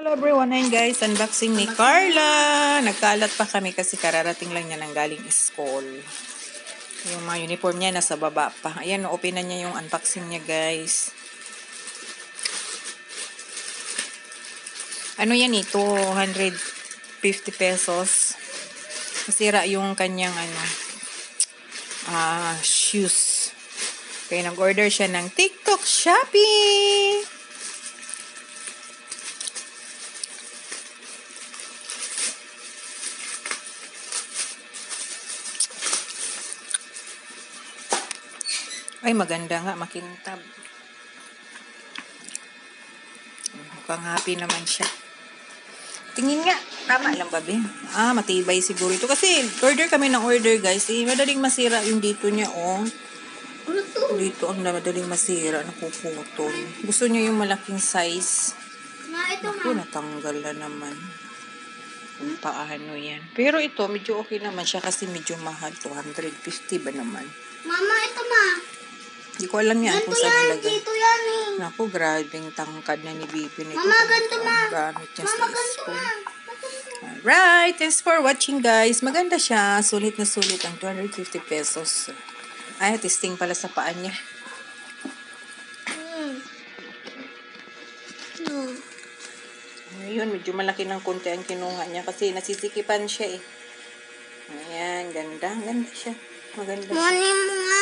Hello everyone, ayun guys, unboxing ni Carla. Nagkalat pa kami kasi kararating lang niya ng galing school. Yung mga uniform niya nasa baba pa. Ayan, openan niya yung unboxing niya guys. Ano yan ito? 150 pesos. Nasira yung kanyang shoes. Kaya nag-order siya ng TikTok Shopee. Ay, maganda nga, makintab. Mukhang happy naman siya. Tingin nga, tama lang ba, be? Matibay siguro ito. Kasi order kami ng order, guys. Madaling masira yung dito niya, oh. Dito ang madaling masira, napuputol. Gusto niya yung malaking size. Naku, natanggal na naman. Kung paano yan. Pero ito, medyo okay naman siya kasi medyo mahal. 250 ba naman? Mama, ito ma. Hindi ko alam yan kung saan nilagay. Dito yan eh. Naku, grabing tangkad na ni Bibi nito. Mama, ganito ma. Gamit niya Mama, sa ganito school. ma. Alright, thanks for watching guys. Maganda siya. Sulit na sulit ang 250 pesos. Ay, testing pala sa paa niya. Ayun, medyo malaki ng konti ang kinuha niya kasi nasisikipan siya eh. Ayan, ganda. Ganda siya. Maganda siya. Mani mo nga.